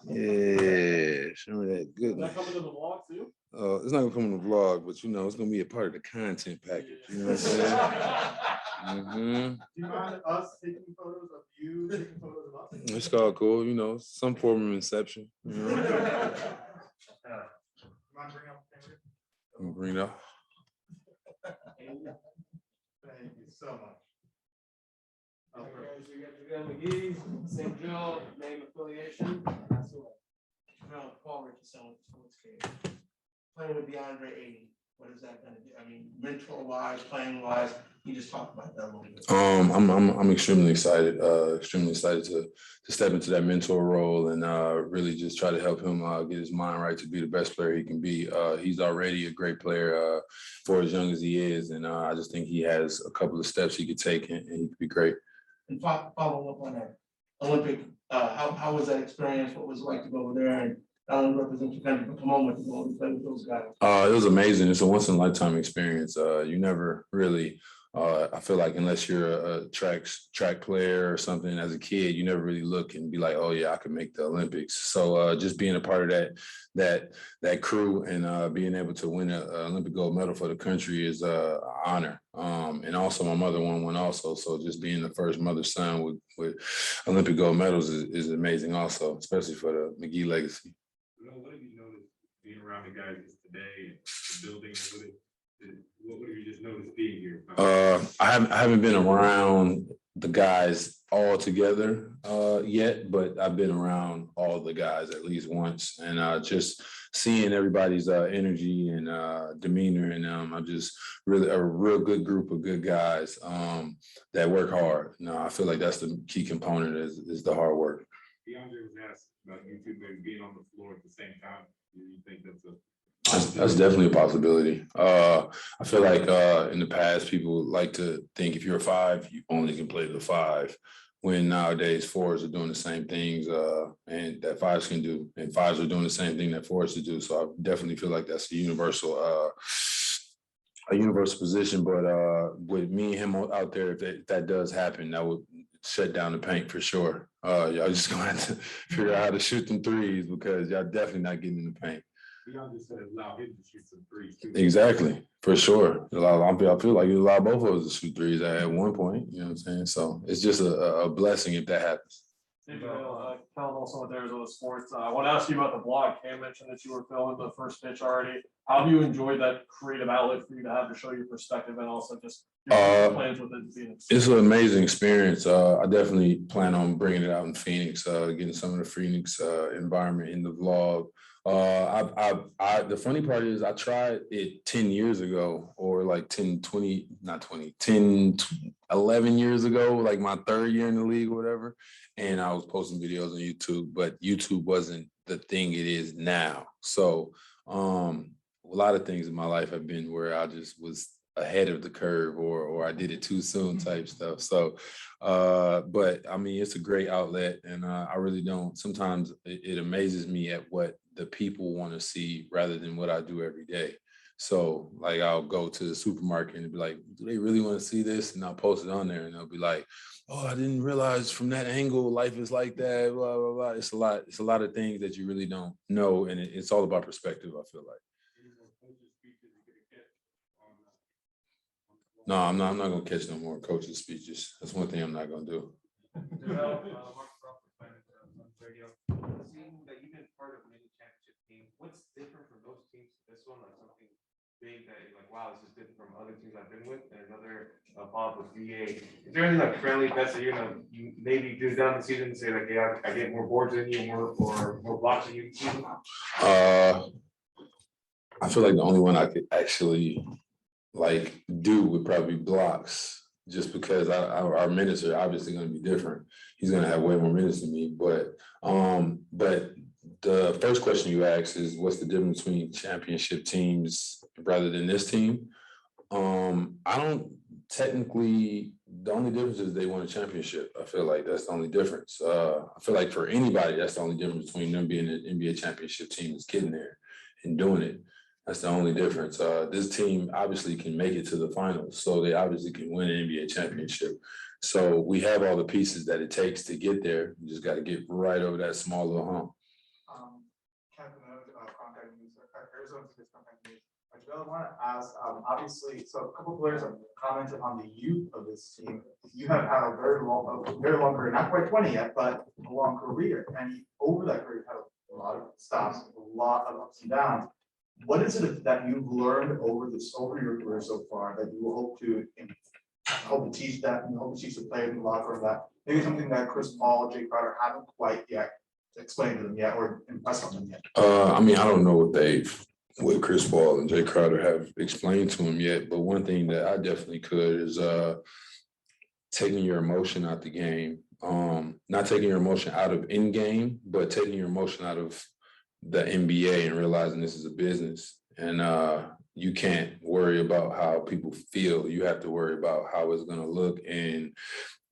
Yeah, show me that good. Is that coming in the vlog too? It's not gonna come in the vlog, but it's gonna be a part of the content package. You know what I'm saying? Mm-hmm. Do you mind us taking photos of you taking photos of us? It's all cool, some form of inception. You mind bringing up the camera? Bring it up. Thank you so much. Okay, so you got JaVale McGee, St. Joe, name affiliation. That's what. JaVale, Paul Richardson, sports cage. Playing with DeAndre Ayton, what is that going to do? I mean, mentor-wise, playing-wise, you just talked about that a little bit. I'm extremely excited. To step into that mentor role and really just try to help him get his mind right to be the best player he can be. He's already a great player for as young as he is, and I just think he has a couple of steps he could take, and he could be great. And follow up on that Olympic, how was that experience? What was it like to go over there and not only represent your country, but come on with the ball and play with those guys? It was amazing. It's a once in a lifetime experience. You never really. I feel like unless you're a track player or something as a kid, you never really look and be like, oh yeah, I could make the Olympics. So just being a part of that crew and being able to win an Olympic gold medal for the country is an honor. And also my mother won one also. So just being the first mother-son with Olympic gold medals is amazing also, especially for the McGee legacy. What have you noticed being around the guys today and the building? What have you just noticed being here? I haven't been around the guys all together yet, but I've been around all the guys at least once, and just seeing everybody's energy and demeanor, and I'm just really a real good group of good guys that work hard. I feel like that's the key component is the hard work. DeAndre was asked about you two being on the floor at the same time. Do you think that's definitely a possibility. I feel like in the past, people like to think if you're a five, you only can play the five, when nowadays fours are doing the same things and that fives can do, and fives are doing the same thing that fours to do. So I definitely feel like that's a universal position. But with me and him out there, if that does happen, that would shut down the paint for sure. Y'all just gonna have to figure out how to shoot them threes, because y'all definitely not getting in the paint. Beyond just allow him to shoot some threes too. Exactly, for sure. I feel like you allow both of us to shoot threes at one point. You know what I'm saying? So it's just a blessing if that happens. Hey, Kellen, also with Arizona Sports. I want to ask you about the blog. Cam mentioned that you were filming the first pitch already. How have you enjoyed that creative outlet for you to have to show your perspective and also just your plans with it being? It's an amazing experience. I definitely plan on bringing it out in Phoenix, getting some of the Phoenix environment in the vlog. The funny part is I tried it 10 years ago, or like 11 years ago, like my third year in the league or whatever. And I was posting videos on YouTube, but YouTube wasn't the thing it is now. So a lot of things in my life have been where I just was ahead of the curve, or I did it too soon type stuff. So, but I mean, it's a great outlet, and I really don't. Sometimes it amazes me at what the people want to see rather than what I do every day. So like I'll go to the supermarket and be like, do they really want to see this? And I'll post it on there, and they'll be like, oh, I didn't realize from that angle life is like that, blah, blah, blah. It's a lot of things that you really don't know, and it's all about perspective, I feel like. No, I'm not gonna catch no more coaches' speeches. That's one thing I'm not gonna do. Seeing that you've been part of many championship teams, what's different from those teams to this one? Like something big that you're like, wow, this is different from other teams I've been with, and another pop with VA. Is there any like friendly bets that you're gonna maybe do down the season and say like, yeah, I get more boards than you, or more blocks than you? I feel like the only one I could actually like do would probably be blocks, just because our minutes are obviously going to be different. He's going to have way more minutes than me, but the first question you asked is what's the difference between championship teams rather than this team? I don't technically, the only difference is they won a championship. I feel like that's the only difference. I feel like for anybody, that's the only difference between them being an NBA championship team is getting there and doing it. That's the only difference. This team obviously can make it to the finals, so they obviously can win an NBA championship. So we have all the pieces that it takes to get there. You just got to get right over that small little hump. Captain of Contact News, Arizona State's Contact News. JaVale, I want to ask, obviously, so a couple players have commented on the youth of this team. You have had a very long career, not quite 20 yet, but a long career. And over that career, you've had a lot of stops, a lot of ups and downs. What is it that you've learned over your career so far that you hope to teach that, and hope to teach the players in the locker room, that maybe something that Chris Paul, Jay Crowder haven't quite yet explained to them yet or impressed on them yet? I mean, I don't know what Chris Paul and Jay Crowder have explained to him yet, but one thing that I definitely could is taking your emotion out the game. Not taking your emotion out of in game, but taking your emotion out of the NBA and realizing this is a business, and you can't worry about how people feel. You have to worry about how it's going to look. And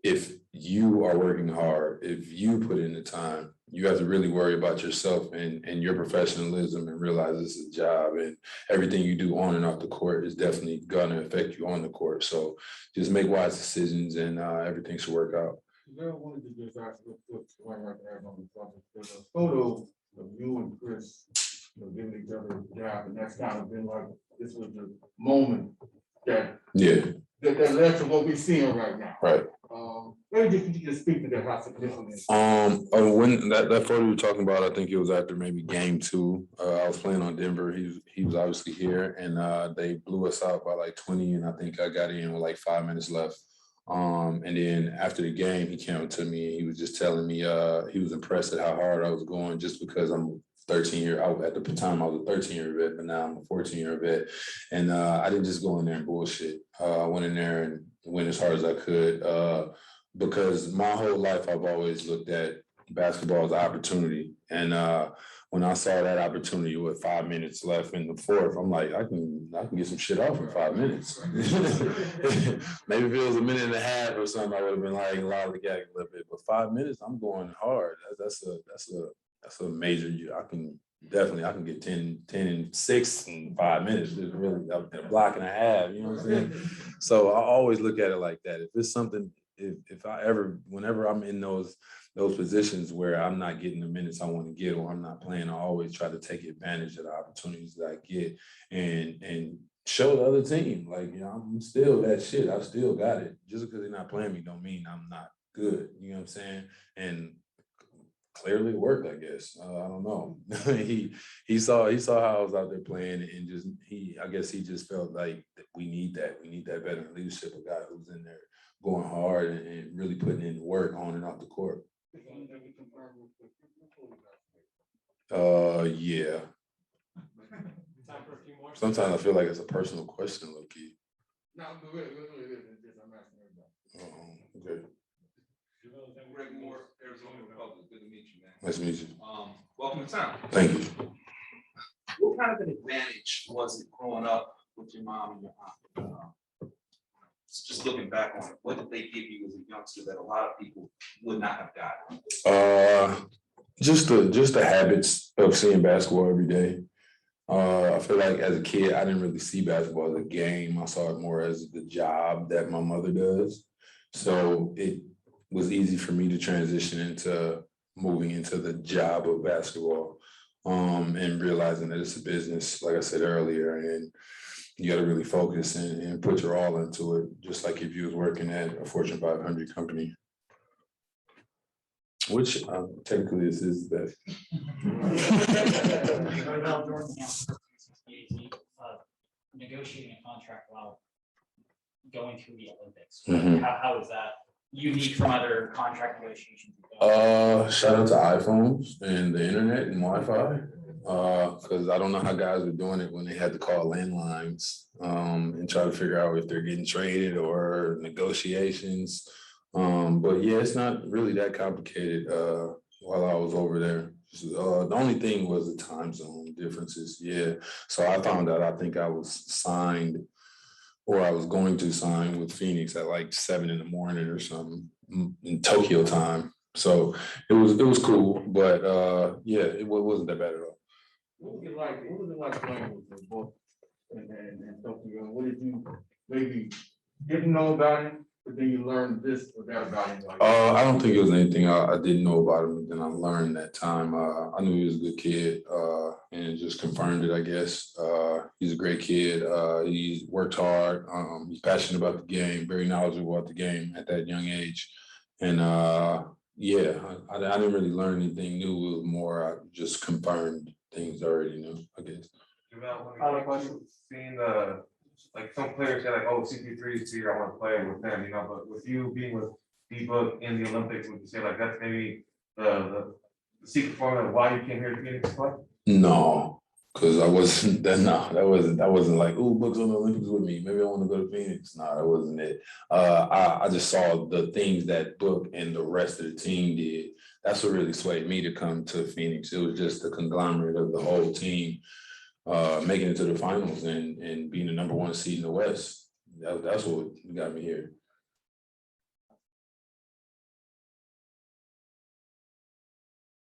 if you are working hard, if you put in the time, you have to really worry about yourself and your professionalism and realize this is a job, and everything you do on and off the court is definitely going to affect you on the court. So just make wise decisions and everything should work out. I wanted to just ask there's a photo of you and Chris, giving each other a job, and that's kind of been like, this was the moment that led to what we're seeing right now. Right. Maybe you can just speak to that, how significant. When that photo you're talking about, I think it was after maybe game 2. I was playing on Denver. He was obviously here, and they blew us out by like 20, and I think I got in with like 5 minutes left. And then after the game, he came up to me and he was just telling me he was impressed at how hard I was going, just because I'm 13-year. At the time I was a 13-year vet, but now I'm a 14-year vet. And I didn't just go in there and bullshit. I went in there and went as hard as I could, because my whole life I've always looked at basketball as an opportunity. And when I saw that opportunity with 5 minutes left in the fourth, I'm like, I can get some shit off in 5 minutes. Maybe if it was a minute and a half or something, I would have been like lollygag a little bit. But 5 minutes, I'm going hard. That's a major. I can get 10 and 6 in 5 minutes. It's really a block and a half. You know what I'm saying? So I always look at it like that. If it's something, whenever I'm in those positions where I'm not getting the minutes I want to get, or I'm not playing, I always try to take advantage of the opportunities that I get and show the other team, like, I'm still that shit. I still got it. Just because they're not playing me don't mean I'm not good. You know what I'm saying? And clearly it worked, I guess. I don't know. he saw how I was out there playing, and I guess he just felt like we need that. We need that veteran leadership, a guy who's in there going hard and really putting in the work on and off the court. Yeah. Time for a few more. Sometimes I feel like it's a personal question, low key. No, it is. I'm asking everybody. Okay. Greg Moore, Arizona Republic. Good to meet you, man. Nice to meet you. Welcome to town. Thank you. What kind of an advantage was it growing up with your mom and your aunt? Just looking back on it, what did they give you as a youngster that a lot of people would not have gotten? Just the habits of seeing basketball every day. I feel like as a kid, I didn't really see basketball as a game. I saw it more as the job that my mother does. So it was easy for me to transition into moving into the job of basketball, and realizing that it's a business, like I said earlier, and you got to really focus and put your all into it, just like if you was working at a Fortune 500 company, which technically this is the best. Negotiating a contract while going through the Olympics. Mhm. How is that unique from other contract negotiations? Shout out to iPhones and the internet and Wi-Fi. Because I don't know how guys were doing it when they had to call landlines and try to figure out if they're getting traded or negotiations. But yeah, it's not really that complicated while I was over there. The only thing was the time zone differences. Yeah. So I found out, I think I was signed, or I was going to sign with Phoenix at like 7 a.m. or something in Tokyo time. So it was cool, but yeah, it wasn't that bad at all. What would you was it like playing with the book and stuff? What did you maybe didn't know about him, but then you learned this or that about him? I don't think it was anything I didn't know about him, and then I learned that time. I knew he was a good kid, and it just confirmed it, I guess. He's a great kid. He's worked hard. He's passionate about the game, very knowledgeable about the game at that young age. And yeah, I didn't really learn anything new. It was more I just confirmed things I already knew, I guess. Seeing like some players say like, oh, CP3 is here, I want to play with them, you know, but with you being with D-Book in the Olympics, would you say like that's maybe the secret formula of why you came here to Phoenix to play? No, because I wasn't that. No, that wasn't like, oh, Book's on the Olympics with me. Maybe I want to go to Phoenix. No, that wasn't it. I just saw the things that Book and the rest of the team did. That's what really swayed me to come to Phoenix. It was just the conglomerate of the whole team making it to the finals and being the #1 seed in the West. That's what got me here.